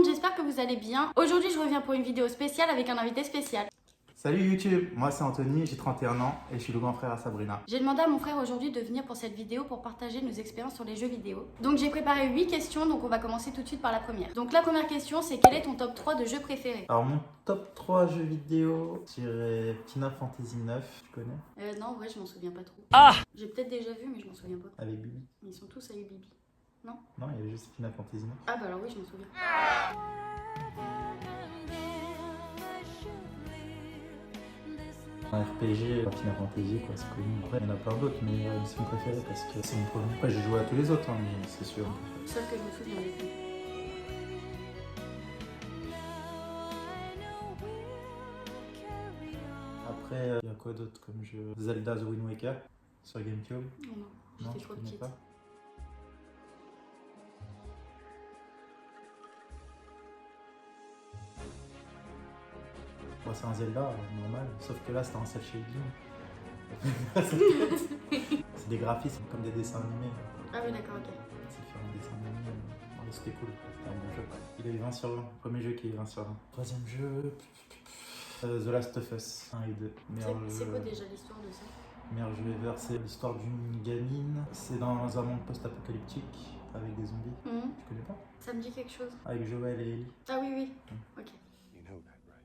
monde, j'espère que vous allez bien. Aujourd'hui, je reviens pour une vidéo spéciale avec un invité spécial. Salut YouTube, moi c'est Anthony, j'ai 31 ans et je suis le grand frère à Sabrina. J'ai demandé à mon frère aujourd'hui de venir pour cette vidéo pour partager nos expériences sur les jeux vidéo. Donc j'ai préparé 8 questions, donc on va commencer tout de suite par la première. Donc la première question, c'est quel est ton top 3 de jeux préférés? Alors mon top 3 jeux vidéo, je dirais Final Fantasy 9, tu connais? Non, en vrai, je m'en souviens pas trop. Ah! J'ai peut-être déjà vu, mais je m'en souviens pas. Avec Bibi. Ils sont tous avec Bibi. Non? Non, il y avait juste Final Fantasy 9. Ah bah alors oui, je m'en souviens. Un RPG, Final Fantasy, quoi, c'est connu. Après, il y en a plein d'autres, mais c'est mon préféré parce que c'est mon premier. Après, j'ai joué à tous les autres, hein, mais c'est sûr. Sauf que je me souviens des films. Après, il y a quoi d'autre comme jeu? Zelda The Wind Waker sur GameCube. Non, Non, j'étais tu trop connais petite. pas? Bon, c'est un Zelda normal, sauf que là c'était un cel shading. C'est des graphismes comme des dessins animés. Ah oui, d'accord, ok. C'est faire un dessin animé, c'était cool. C'était un bon jeu. Il a eu 20 sur 20. Premier jeu qui a eu 20 sur 20. Troisième jeu, The Last of Us 1 et 2. C'est quoi déjà l'histoire de ça? Meilleur jeu ever, c'est l'histoire d'une gamine. C'est dans un monde post-apocalyptique avec des zombies. Tu connais pas? Ça me dit quelque chose. Avec Joël et Ellie. Ah oui, oui. Ok. You know that, right?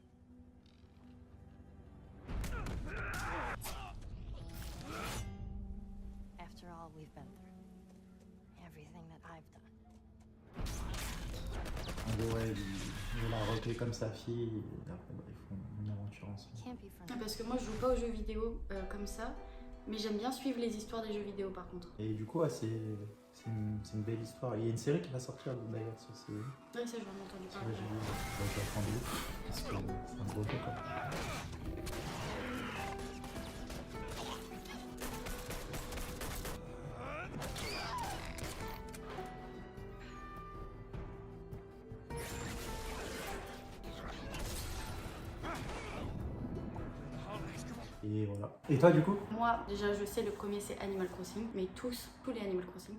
After all we've been through, everything that I've done. En gros, ouais, il la reclé comme sa fille et après bah, ils font une aventure ensemble. Can't be for Ah, me. parce que moi, je joue pas aux jeux vidéo comme ça, mais j'aime bien suivre les histoires des jeux vidéo par contre. Et du coup, ouais, c'est une belle histoire. Il y a une série qui va sortir d'ailleurs sur ces Ouais, ça, j'en ai entendu sur parler. les jeux vidéo. Ouais, je vais prendre parce que c'est un gros jeu quoi. Et voilà. Et toi du coup? Moi, déjà, je sais, le premier c'est Animal Crossing, mais tous les Animal Crossing.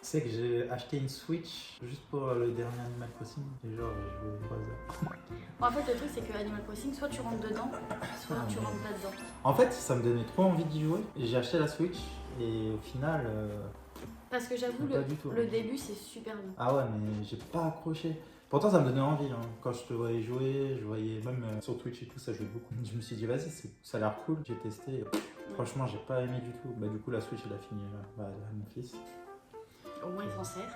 Tu sais que j'ai acheté une Switch juste pour le dernier Animal Crossing. Et genre, j'ai joué 3 heures. En fait, le truc, c'est que Animal Crossing, soit tu rentres dedans, soit tu rentres pas dedans. En fait, ça me donnait trop envie d'y jouer. Et j'ai acheté la Switch. Et au final, Parce que j'avoue, pas du tout. le début, c'est super long. ah ouais, mais j'ai pas accroché. Pourtant, ça me donnait envie. Hein. Quand je te voyais jouer, je voyais même sur Twitch et tout, ça jouait beaucoup. Je me suis dit, vas-y, ça a l'air cool. J'ai testé. Franchement, j'ai pas aimé du tout. Bah, du coup, la Switch, elle a fini à mon fils. Au moins, il s'en sert.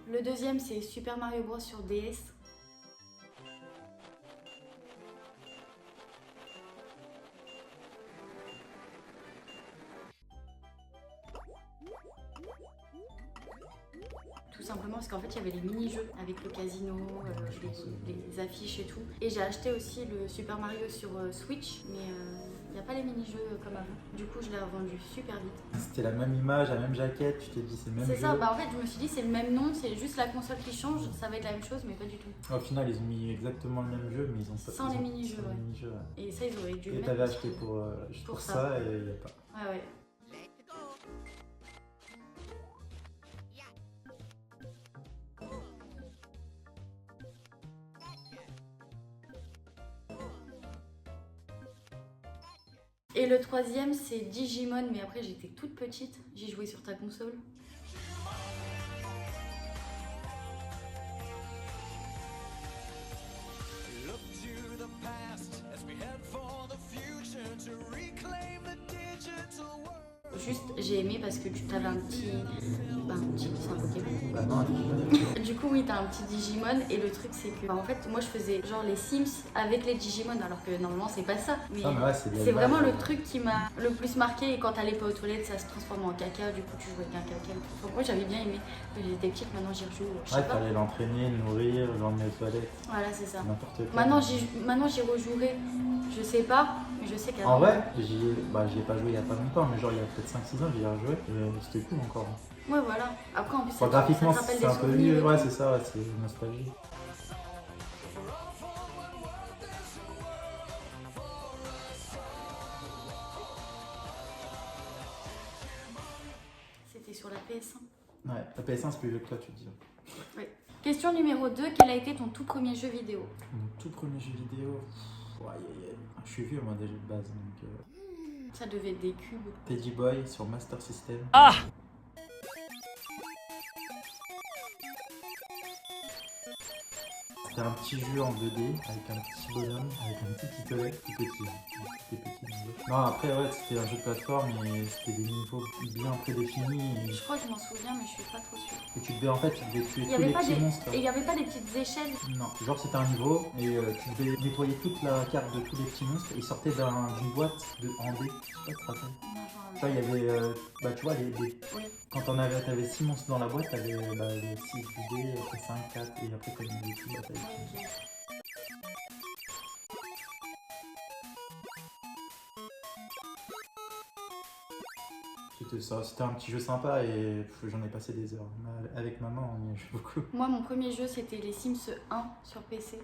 Le deuxième, c'est Super Mario Bros sur DS. Tout simplement parce qu'en fait il y avait les mini-jeux avec le casino, les affiches et tout. Et j'ai acheté aussi le Super Mario sur Switch, mais il n'y a pas les mini-jeux comme avant. Du coup je l'ai revendu super vite. C'était la même image, la même jaquette. Tu t'es dit, c'est le même jeu. C'est ça, bah en fait je me suis dit c'est le même nom, c'est juste la console qui change, ça va être la même chose mais pas du tout. Au final, ils ont mis exactement le même jeu, mais ils ont pas. Sans les mini-jeux, sans ouais. les mini-jeux, ouais. Et ça ils auraient dû le Et mettre. t'avais parce acheté que- pour, juste pour pour ça. ça et il n'y a pas. Ouais, ouais. Et le troisième c'est Digimon, mais après j'étais toute petite, j'ai joué sur ta console. Look to the past as we head for the future to reclaim the digital world. Juste, j'ai aimé parce que tu avais un petit. C'est un Pokémon. Bah non, Du coup, oui, t'as un petit Digimon. Et le truc, c'est que, en fait, moi, je faisais genre les Sims avec les Digimon, alors que normalement, c'est pas ça. Mais, Ah, mais ouais, c'est c'est vraiment le truc qui m'a le plus marqué. Et quand t'allais pas aux toilettes, ça se transforme en caca. Du coup, tu jouais avec un caca. Donc, moi, j'avais bien aimé. Quand j'étais petite, maintenant, j'y rejoue. Je sais Ouais, pas. fallait l'entraîner, le nourrir, l'emmener aux toilettes, Voilà, c'est ça. n'importe quoi. Maintenant, j'y rejouerai. Je sais pas, mais je sais qu'avant. En vrai, j'y ai pas joué il y a pas longtemps, mais genre il y a peut-être 5-6 ans, j'y ai rejoué. Et c'était cool encore. Ouais, voilà. Après, en plus, Enfin, ça graphiquement, te rappelle c'est des un peu souvenirs. vieux. Ouais, c'est ça, ouais, c'est nostalgie. C'était sur la PS1. Ouais, la PS1, c'est plus vieux que toi, tu te dis. Oui. Question numéro 2. Quel a été ton tout premier jeu vidéo? Mon tout premier jeu vidéo. Ouais, je suis vieux, moi, déjà de base. Donc, Ça devait être des cubes. Teddy Boy sur Master System. C'était un petit jeu en 2D avec un petit bonhomme, avec un petit pistolet, tout petit. Tout petit dans le jeu. Non, après, ouais, c'était un jeu de plateforme et c'était des niveaux bien prédéfinis. Je crois que je m'en souviens, mais je suis pas trop sûre. Et tu devais, en fait, tu devais tuer Il y tous avait les pas petits des... monstres. Et il y avait pas des petites échelles? Non, genre c'était un niveau et tu devais nettoyer toute la carte de tous les petits monstres et ils sortaient d'une boîte en dés. Je sais pas si tu te rappelles. Tu vois, il y avait, bah tu vois, Oui. quand t'avais 6 monstres dans la boîte, t'avais les 6 du dé, après 5, 4 et après quand il y avait tout, bah, t'avais tout. C'était ça, c'était un petit jeu sympa et j'en ai passé des heures. Avec maman, on y a joué beaucoup. Moi, mon premier jeu, c'était les Sims 1 sur PC.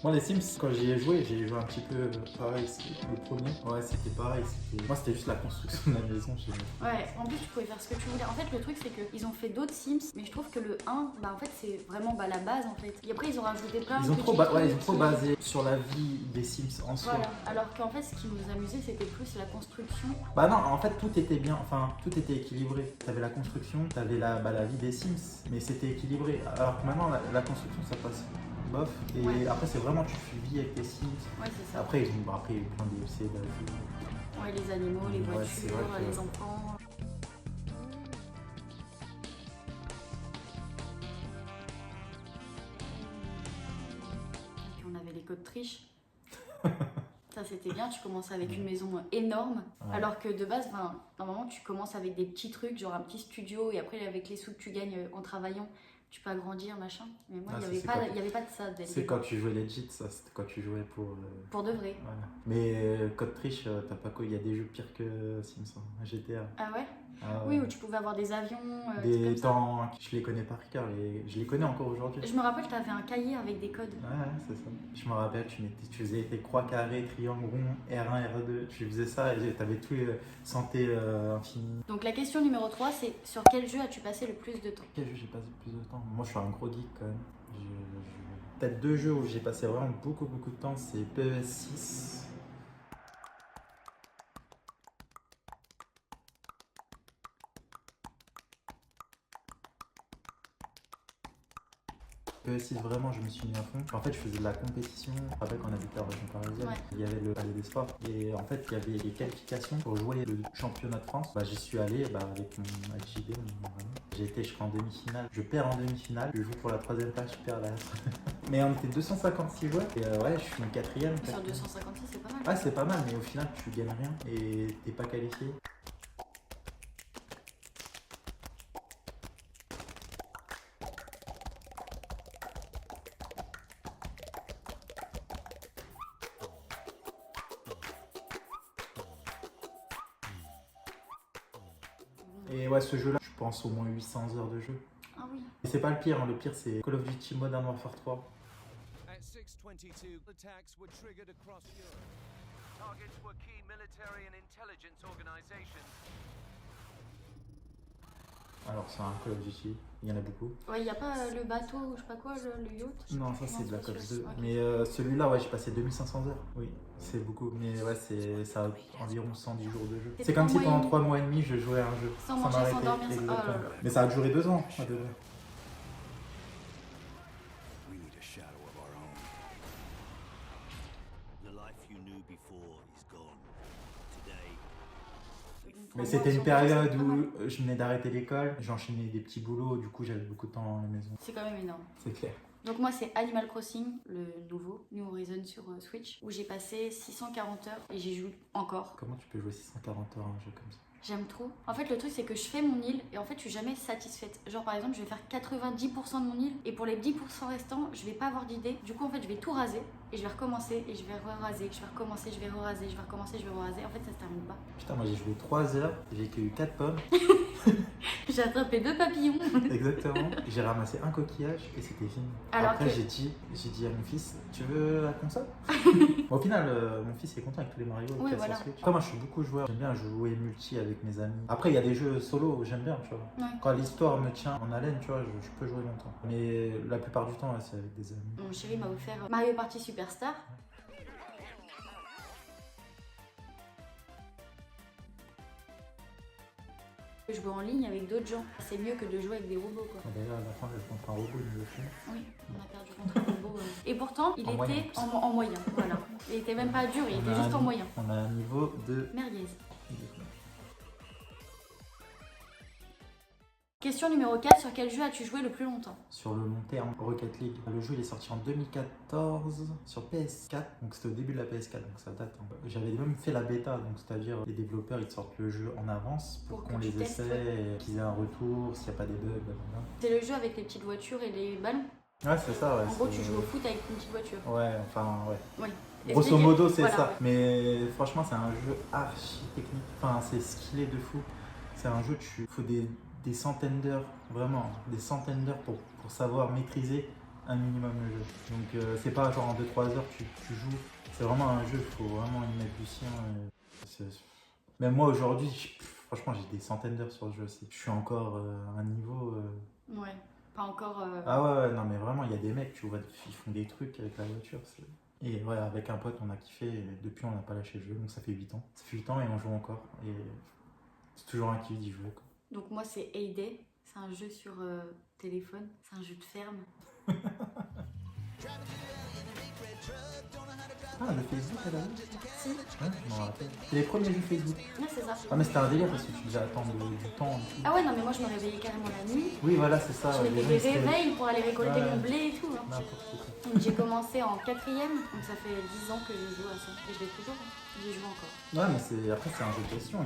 Moi, les Sims, quand j'y ai joué un petit peu pareil, le premier. Ouais, c'était pareil. Moi, c'était juste la construction de la maison chez moi. Ouais, en plus, tu pouvais faire ce que tu voulais. En fait, le truc, c'est qu'ils ont fait d'autres Sims, mais je trouve que le 1, bah en fait, c'est vraiment la base en fait. Et après, ils ont rajouté plein de Ils ont petits trop trucs. basé sur la vie des Sims en soi. Voilà, alors qu'en fait, ce qui nous amusait, c'était plus la construction. Bah non, en fait, tout était bien, enfin, tout était équilibré. T'avais la construction, t'avais la vie des Sims, mais c'était équilibré. Alors que maintenant, la construction, ça passe bof. Et Ouais. après, c'est vraiment, tu vis avec tes Sims. Ouais, c'est ça. Après, il y a eu plein de DLC, la vie. Ouais, les animaux, les Ouais, c'est voitures, vrai que- les enfants. Et puis on avait les codes triches. Ça c'était bien, tu commences avec une maison énorme, Ouais. alors que de base, normalement tu commences avec des petits trucs, genre un petit studio, et après avec les sous que tu gagnes en travaillant, tu peux agrandir, machin. Mais moi, Ah, il ça, n'y c'est avait, quand- avait pas de ça dès le C'est départ. quand tu jouais legit, ça, c'était quand tu jouais pour. Pour de vrai. Voilà. Mais Code Triche, t'as pas quoi, il y a des jeux pires que Sims, hein. GTA. Ah ouais? Ah, Oui, ouais. où tu pouvais avoir des avions, Des trucs comme ça. temps, je les connais par cœur, je les connais encore aujourd'hui. Je me rappelle, tu avais un cahier avec des codes. Ouais, c'est ça. Je me rappelle, tu faisais tes croix carrés, triangles ronds, R1, R2, tu faisais ça et t'avais tout santé infini. Donc la question numéro 3, c'est sur quel jeu as-tu passé le plus de temps? Quel jeu j'ai passé le plus de temps? Moi, je suis un gros geek quand même. Peut-être 2 jeux où j'ai passé vraiment beaucoup de temps, c'est PES 6. PE6 vraiment je me suis mis à fond. En fait je faisais de la compétition. Je me rappelle qu'on habitait en région parisienne. Ouais. Il y avait le palais des sports. Et en fait il y avait les qualifications pour jouer le championnat de France. Bah, j'y suis allé avec JD. J'ai été jusqu'en demi-finale. Je perds en demi-finale. Je joue pour la 3ème place, je perds la. Mais on était 256 joueurs. Et ouais je suis 4ème. Sur 256, c'est pas mal. Ouais c'est pas mal mais au final tu gagnes rien et t'es pas qualifié. Et ouais, ce jeu-là, je pense au moins 800 heures de jeu. Ah oui. Et c'est pas le pire, hein. Le pire c'est Call of Duty Modern Warfare 3. At 6:22, attacks were triggered across Europe. Targets were key military and intelligence organizations. Alors Alors c'est un Call of Duty, il y en a beaucoup. Ouais, il y a pas le bateau ou je sais pas quoi, le yacht. Non, ça c'est Non, Black c'est Ops sûr. 2. Ok. Mais celui-là, ouais, j'ai passé 2500 heures. Oui, c'est beaucoup. Mais ouais, ça a environ 110 jours de jeu. Et C'est comme si 3 mois et pendant demi. 3 mois et demi, je jouais à un jeu. Sans manger, m'arrêter. sans dormir, sans- Exactement. oh là là. Mais ça a duré 2 ans, à peu près. We need a shadow of our own. The life you knew before is gone. Today, Mais 3 c'était mois une sur période deux, c'est pas mal. où je venais d'arrêter l'école, j'enchaînais des petits boulots, du coup j'avais beaucoup de temps à la maison. C'est quand même énorme. C'est clair. Donc moi c'est Animal Crossing, le nouveau, New Horizon sur Switch, où j'ai passé 640 heures et j'y joue encore. Comment tu peux jouer 640 heures à un jeu comme ça? J'aime trop. En fait le truc c'est que je fais mon île et en fait je suis jamais satisfaite. Genre par exemple je vais faire 90% de mon île et pour les 10% restants je vais pas avoir d'idée. Du coup en fait je vais tout raser et je vais recommencer et je vais raser, je vais recommencer, je vais raser, je vais recommencer, je vais raser. En fait ça se termine pas. Putain, moi j'ai joué 3 heures, j'ai cueilli 4 pommes. J'ai attrapé 2 papillons. Exactement. J'ai ramassé un coquillage et c'était fini. Alors Après que- j'ai dit à mon fils, tu veux la console? Au final, mon fils est content avec tous les Mario qu'il Oui, y a voilà. sur Switch. Après moi je suis beaucoup joueur, j'aime bien jouer multi avec mes amis. Après il y a des jeux solo où j'aime bien, tu vois. Ouais. Quand l'histoire me tient en haleine, tu vois, je peux jouer longtemps. Mais la plupart du temps, ouais, c'est avec des amis. Mon chéri m'a offert Mario Party Superstar. Jouer en ligne avec d'autres gens, c'est mieux que de jouer avec des robots quoi. D'ailleurs, à la fin, je contre un robot, il me le fait. Oui, on a perdu contre un robot. Et pourtant, il En moyen. était en moyen. Voilà. Il était même pas dur, il On était a juste un- en moyen. On a un niveau de... Merguez. Question numéro 4, sur quel jeu as-tu joué le plus longtemps? Sur le long terme, Rocket League. Le jeu il est sorti en 2014 sur PS4, donc c'était au début de la PS4, donc ça date. Hein. J'avais même fait la bêta, donc c'est-à-dire les développeurs ils te sortent le jeu en avance pour Pour qu'on que tu les testes, essaie, et qu'ils aient un retour, s'il n'y a pas des bugs, blablabla. C'est le jeu avec les petites voitures et les ballons. Ouais, c'est ça, ouais. En gros, c'est- tu joues au foot avec une petite voiture. Ouais, enfin, ouais. Oui. Grosso Expliquez. modo, c'est Voilà, ça. ouais. Mais franchement, c'est un jeu archi technique. Enfin, c'est skillé de fou. C'est un jeu, il faut des centaines d'heures, vraiment, des centaines d'heures pour savoir maîtriser un minimum le jeu. Donc, c'est pas genre en 2-3 heures tu joues. C'est vraiment un jeu, il faut vraiment y mettre du sien. Même moi, aujourd'hui, franchement, j'ai des centaines d'heures sur le jeu aussi. Je suis encore à un niveau. Ouais. Pas encore. Ah ouais, non, mais vraiment, il y a des mecs, tu vois, ils font des trucs avec la voiture. Et ouais, avec un pote, on a kiffé. Et depuis, on n'a pas lâché le jeu. Donc, ça fait 8 ans. Ça fait 8 ans et on joue encore. Et c'est toujours un kiff d'y jouer, quoi. Donc moi c'est Hay-Day, c'est un jeu sur téléphone, c'est un jeu de ferme. Ah, le Facebook, elle a vu? Si, Ouais, je m'en rappelle. C'est les premiers jeux Facebook. ouais, c'est ça. Ah, mais c'était un délire parce que tu devais attendre du temps. Et tout. Ah ouais, non mais moi je me réveillais carrément la nuit, Oui, voilà, c'est ça. je les mettais gens, des ils se réveillent. réveils pour aller récolter Ouais. mon blé et tout. Hein. N'importe quoi. Donc j'ai commencé en 4ème, donc ça fait 10 ans que je joue à ça. Et je l'ai toujours, hein. J'y joue encore. Ouais, mais après, c'est un jeu de gestion.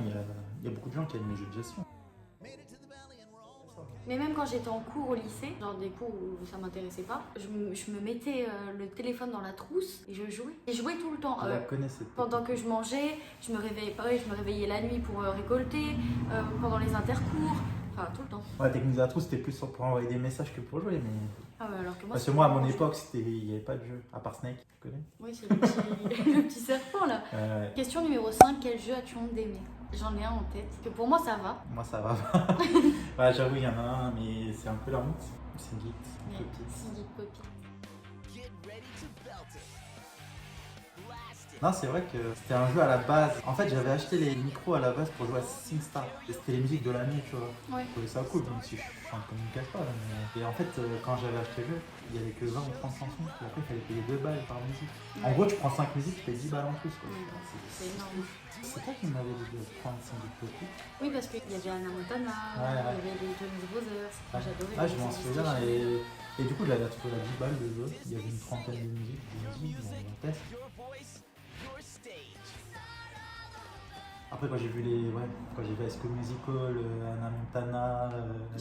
Il y a beaucoup de gens qui aiment les jeux de gestion. Mais même quand j'étais en cours au lycée, genre des cours où ça m'intéressait pas, je me mettais le téléphone dans la trousse et je jouais. Et je jouais tout le temps. Je la connais cette Pendant que je mangeais, je me réveillais, pareil, je me réveillais la nuit pour récolter, pendant les intercours, enfin tout le temps. Ouais, Technique de la trousse, c'était plus pour envoyer des messages que pour jouer. Mais... Ah ouais, alors que moi, Parce que c'est moi, à mon vraiment- époque, il n'y avait pas de jeu, à part Snake, tu connais? Oui, c'est le petit, le petit serpent là. Ouais. Question numéro 5, quel jeu as-tu honte d'aimer? J'en ai un en tête, que pour moi ça va. Moi, ça va. Ouais, j'avoue, il y en a un, mais c'est un peu la honte. C'est Git. Mais Petit. si, Poppy. Get ready to belt it. Blast it. Non, c'est vrai que c'était un jeu à la base. En fait, j'avais acheté les micros à la base pour jouer à SingStar. Et c'était les musiques de la nuit, tu vois. Ouais. Je trouvais ça cool, même si je chante comme une casse pas. Et en fait, quand j'avais acheté le jeu, il y avait que 20 ou 30 chansons. Et après, il fallait payer 2 balles par musique. En gros, tu prends 5 musiques, tu payes 10 balles en plus. Quoi. Ouais, c'est énorme. C'est toi qui m'avais dit de prendre Sandy Poppy. Oui, parce qu'il y avait Anna Montana, Ouais, ouais. il y avait les Jonas Brothers, Ah, j'adorais. ah, je les m'en Sandy souviens. Stitch. Et du coup, je l'avais trouvé à 10 balles de jeu. Il y avait une trentaine de musiques. Je me dis, bon, on teste. Your voice, your stage. Après, quand j'ai vu quand j'ai vu High School Musical, Anna Montana,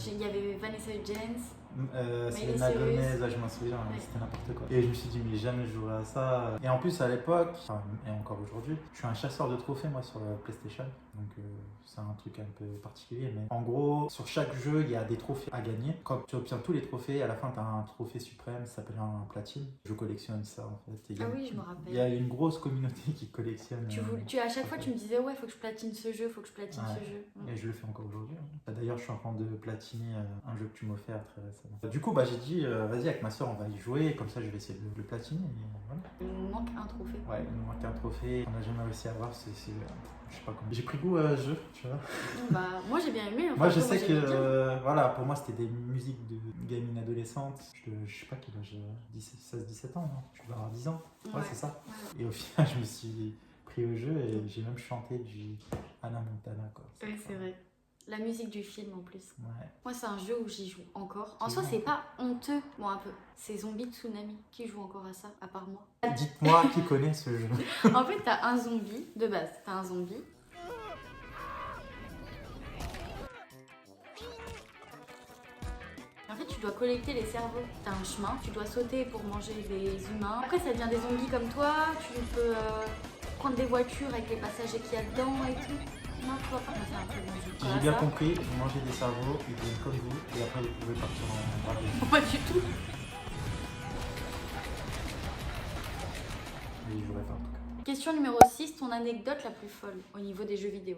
Il y avait Vanessa Hudgens. Selena Miley Gomez, Cyrus. ouais, je m'en souviens, Ouais. c'était n'importe quoi. Et je me suis dit, mais jamais je jouerai à ça. Et en plus, à l'époque, enfin, et encore aujourd'hui, je suis un chasseur de trophées, moi, sur la PlayStation. Donc, c'est un truc un peu particulier. Mais en gros, sur chaque jeu, il y a des trophées à gagner. Quand tu obtiens tous les trophées, à la fin, tu as un trophée suprême, ça s'appelle un platine. Je collectionne ça, en fait. Et il y a- Ah oui, je me Il y a rappelle. une grosse communauté qui collectionne. À chaque fois, tu me disais, ouais, faut que je platine ce jeu, faut que je platine Ouais. ce jeu. Et je le fais encore aujourd'hui. D'ailleurs, je suis en train de platiner un jeu que tu m'as offert très récemment. Du coup, j'ai dit, vas-y, avec ma soeur, on va y jouer. Comme ça, je vais essayer de le platiner. Et voilà. Il nous manque un trophée. Ouais, il nous manque un trophée. On n'a jamais réussi à avoir. Je sais pas comment. J'ai pris goût à ce jeu, tu vois. Bah, moi j'ai bien aimé. Enfin, Moi, je après, sais j'aimais bien. que, voilà, pour moi, c'était des musiques de gamine adolescente. Je sais pas quel âge, 16-17 ans, non? Je vais avoir 10 ans. Ouais, c'est ça. Ouais. Et au final, je me suis pris au jeu et j'ai même chanté du Hannah Montana, quoi. Oui, c'est vrai. La musique du film en plus. Ouais. Moi, c'est un jeu où j'y joue encore. En Tu soi, joues c'est pas honteux. Bon, un peu. C'est Zombie Tsunami qui joue encore à ça, à part moi. Dites-moi qui connaît ce jeu. En fait, t'as un zombie, de base, t'as un zombie. En fait, tu dois collecter les cerveaux. T'as un chemin, tu dois sauter pour manger des humains. Après, ça devient des zombies comme toi. Tu peux prendre des voitures avec les passagers qu'il y a dedans et tout. Non, tu vois pas. C'est un très bon jeu. J'ai bien compris, vous mangez des cerveaux, ils deviennent comme vous, et après vous pouvez partir en braquage. Pas du tout. Mais je jouerai pas en tout cas. Question numéro 6, ton anecdote la plus folle au niveau des jeux vidéo.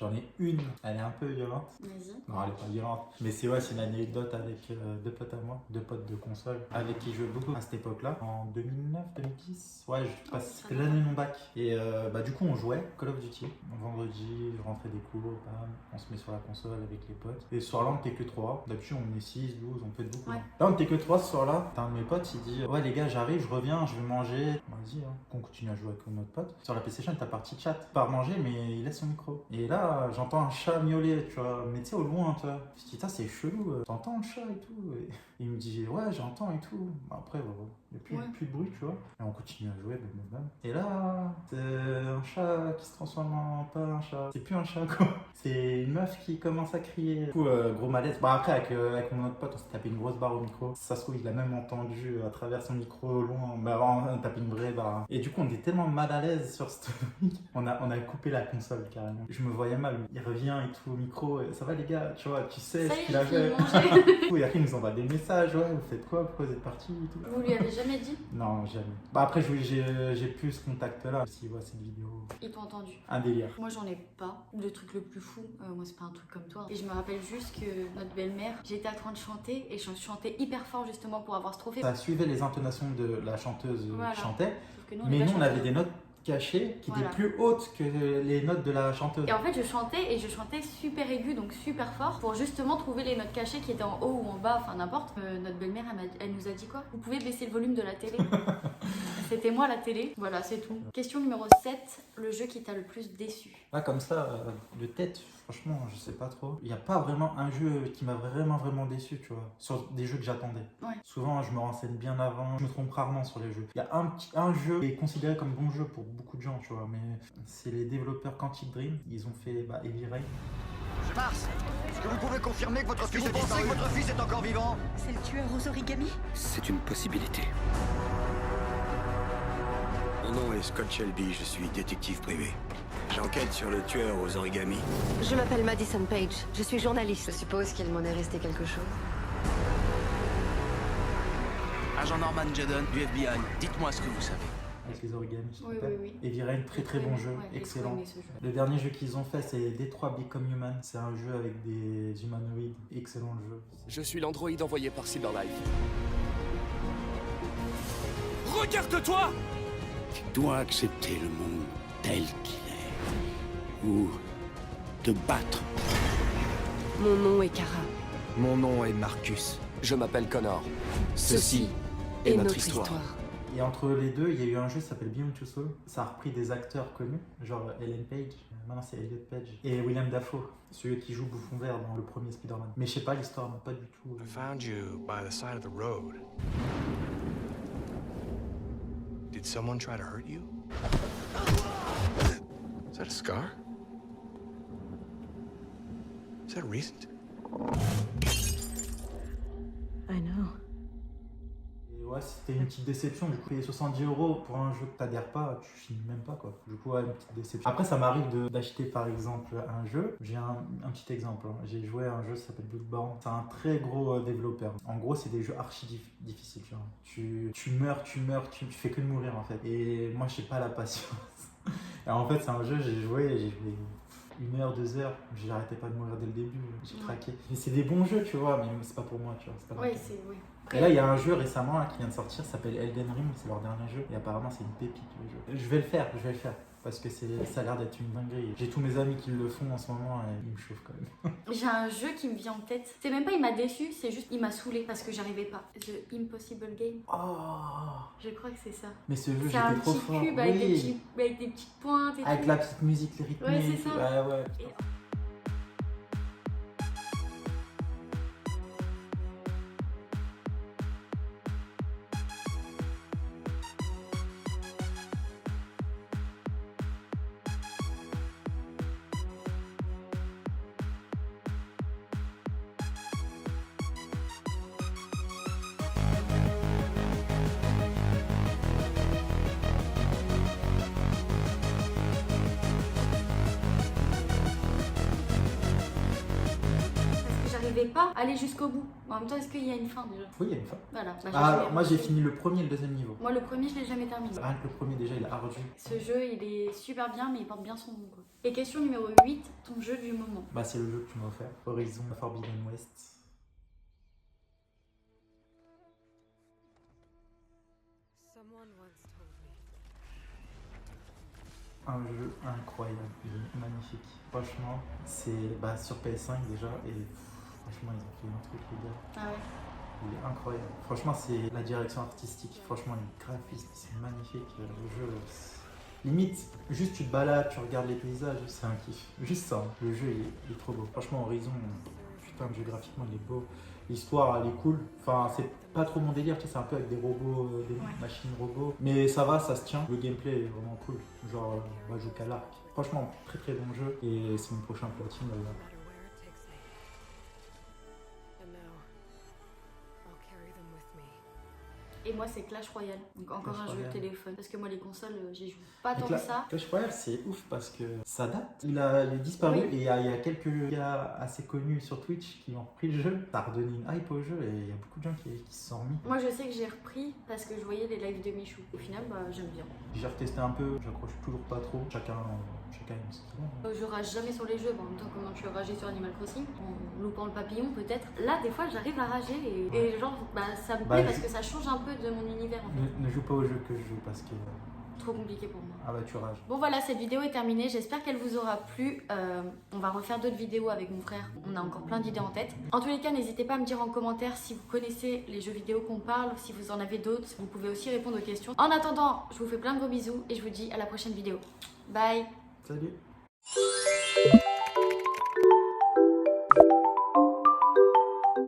J'en ai une, elle est un peu violente. Vas-y. Non, elle est pas violente. Mais c'est une anecdote avec deux potes à moi, deux potes de console, avec qui je jouais beaucoup à cette époque-là, en 2009, 2010. Ouais, c'était l'année de mon bac. Et du coup, on jouait Call of Duty. Vendredi, je rentrais des cours, bam, on se met sur la console avec les potes. Et ce soir-là, on n'était que 3. D'habitude, on est 6, 12, on peut être beaucoup. Ouais. Là, on n'était que 3 ce soir-là. T'as un de mes potes, il dit ouais, les gars, j'arrive, je reviens, je vais manger. Vas-y, hein. On continue à jouer avec notre pote. Sur la PlayStation, t'as partie chat. Pas manger, mais il laisse son micro. Et là, j'entends un chat miauler, tu vois, mais tu sais, au loin, tu vois. Je me dis, putain, c'est chelou, t'entends le chat et tout. Et il me dit, ouais, j'entends et tout. Après, il n'y a plus de bruit, tu vois. Et on continue à jouer, blablabla. Et là, c'est un chat qui se transforme en pas un chat. C'est plus un chat, quoi. C'est une meuf qui commence à crier. Du coup, gros malaise. Après, avec mon autre pote, on s'est tapé une grosse barre au micro. Ça se trouve, il a même entendu à travers son micro au loin. On a tapé une vraie barre. Et du coup, on était tellement mal à l'aise sur ce truc. On a coupé la console carrément. Je me voyais mal. Il revient et tout au micro. Et, ça va, les gars, tu vois, tu sais ce qu'il a fait. Et après, il nous envoie des messages. Ouais, vous faites quoi? Pourquoi vous êtes partis et tout. Vous lui avez jamais dit? Non, jamais. Après, j'ai plus ce contact-là. S'il voit cette vidéo. Ils t'ont entendu? Un délire. Moi, j'en ai pas. Le truc le plus fou, moi, c'est pas un truc comme toi. Et je me rappelle juste que notre belle-mère, j'étais en train de chanter et je chantais hyper fort justement pour avoir ce trophée. Ça suivait les intonations de la chanteuse qui chantait. Sauf que nous, Mais nous, on avait des notes cachées qui étaient plus hautes que les notes de la chanteuse. Et en fait, je chantais super aigu, donc super fort, pour justement trouver les notes cachées qui étaient en haut ou en bas, enfin n'importe. Notre belle-mère, elle nous a dit quoi? Vous pouvez baisser le volume de la télé. C'était moi la télé. Voilà, c'est tout. Question numéro 7, le jeu qui t'a le plus déçu. Là, comme ça, de tête, franchement, je sais pas trop. Il n'y a pas vraiment un jeu qui m'a vraiment déçu, tu vois, sur des jeux que j'attendais. Ouais. Souvent, je me renseigne bien avant, je me trompe rarement sur les jeux. Il y a un jeu qui est considéré comme bon jeu pour beaucoup de gens, tu vois, mais c'est les développeurs Quantic Dream. Ils ont fait Heavy Rain. Mars, est-ce que vous pouvez confirmer que votre fils est disparu? Que votre fils est encore vivant? C'est le tueur aux origamis? C'est une possibilité. Mon nom est Scott Shelby, je suis détective privé. J'enquête sur le tueur aux origamis. Je m'appelle Madison Page, je suis journaliste. Je suppose qu'il m'en est resté quelque chose. Agent Norman Jadon du FBI, dites-moi ce que vous savez. Avec les origamis, je te Oui, rappelle. oui. Heavy Rain, très bon jeu, Ouais, excellent. j'ai trop aimé ce jeu. Le dernier jeu qu'ils ont fait, c'est Detroit Become Human. C'est un jeu avec des humanoïdes, excellent jeu. Je suis l'androïde envoyé par Cyberlife. Regarde-toi! Tu dois accepter le monde tel qu'il est. Ou te battre. Mon nom est Kara. Mon nom est Marcus. Je m'appelle Connor. Ceci est notre histoire. Et entre les deux, il y a eu un jeu qui s'appelle Beyond Two Souls. Ça a repris des acteurs connus, genre Ellen Page, maintenant c'est Elliot Page, et William Dafoe, celui qui joue Bouffon Vert dans le premier Spider-Man. Mais je sais pas, l'histoire m'a pas du tout. I found you by the side of the road. Did someone try to hurt you? Is that a scar? Is that recent? I know. Et ouais, c'était une petite déception. Du coup, payer 70 € pour un jeu que t'adhères pas, tu finis même pas, quoi. Du coup, ouais, une petite déception. Après, ça m'arrive d'acheter par exemple un jeu. J'ai un petit exemple. Hein. J'ai joué à un jeu qui s'appelle Bloodborne. C'est un très gros développeur. En gros, c'est des jeux archi difficiles. Tu vois. Tu meurs, tu fais que de mourir en fait. Et moi, j'ai pas la patience. Alors en fait, c'est un jeu, j'ai joué 1 heure, 2 heures, j'arrêtais pas de mourir dès le début, j'ai craqué. Mais c'est des bons jeux, tu vois, mais c'est pas pour moi, tu vois. C'est pas Ouais, mon c'est. Oui. Et là, il y a un jeu récemment là, qui vient de sortir, ça s'appelle Elden Ring, c'est leur dernier jeu, et apparemment, c'est une pépite le jeu. Je vais le faire, parce que ça a l'air d'être une dinguerie. J'ai tous mes amis qui le font en ce moment, et ils me chauffent quand même. J'ai un jeu qui me vient en tête. C'est même pas il m'a déçu, c'est juste il m'a saoulé parce que j'arrivais pas. The Impossible Game. Oh, Je crois que c'est ça. mais ce jeu, C'est un j'étais trop petit fort. cube avec, avec des petites pointes et Avec tout. la petite musique rythmée. Ouais, c'est et tout. ça. Ouais. Et- J'arrivais pas à aller jusqu'au bout. En même temps, est-ce qu'il y a une fin déjà? Oui, il y a une fin. Voilà. Bah, Moi, j'ai fini le premier et le deuxième niveau. Moi, le premier, je l'ai jamais terminé. Rien que le premier, déjà, il est ardu. Ce jeu, il est super bien, mais il porte bien son nom, quoi. Et question numéro 8, ton jeu du moment. Bah, c'est le jeu que tu m'as offert. Horizon Forbidden West. Un jeu incroyable, il est magnifique. Franchement, c'est sur PS5 déjà, et franchement, ils ont fait un truc, les gars. Ah ouais. Il est incroyable. Franchement, c'est la direction artistique. Franchement, les graphismes, c'est magnifique. Le jeu, limite, juste tu te balades, tu regardes les paysages, c'est un kiff. Juste ça, le jeu, il est trop beau. Franchement, Horizon, putain, le jeu graphiquement, il est beau. L'histoire, elle est cool. Enfin, c'est pas trop mon délire, tu sais, c'est un peu avec des robots, des machines robots. Mais ça va, ça se tient. Le gameplay est vraiment cool. Genre, on va jouer qu'à l'arc. Franchement, très très bon jeu. Et c'est mon prochain platine. Et moi, c'est Clash Royale. Donc, encore Clash un jeu de Royale. téléphone. Parce que moi, les consoles, j'y joue pas tant Donc que ça. Clash Royale, c'est ouf parce que ça date. Il est disparu Oui. et il y a quelques gars assez connus sur Twitch qui ont repris le jeu. Ça a redonné une hype au jeu et il y a beaucoup de gens qui se sont remis. Moi, je sais que j'ai repris parce que je voyais les lives de Michou. Au final, j'aime bien. J'ai retesté un peu, j'accroche toujours pas trop. Chacun une saison. Je rage jamais sur les jeux. En même temps, comment tu as ragé sur Animal Crossing en loupant le papillon, peut-être. Là, des fois, j'arrive à rager et genre, ça me plaît parce que ça change un peu de mon univers. En fait. Ne joue pas au jeu que je joue parce que. Trop compliqué pour moi. Ah bah tu rages. Bon voilà, cette vidéo est terminée, j'espère qu'elle vous aura plu. On va refaire d'autres vidéos avec mon frère, on a encore plein d'idées en tête. En tous les cas, n'hésitez pas à me dire en commentaire si vous connaissez les jeux vidéo qu'on parle, si vous en avez d'autres. Vous pouvez aussi répondre aux questions. En attendant, je vous fais plein de gros bisous et je vous dis à la prochaine vidéo. Bye. Salut.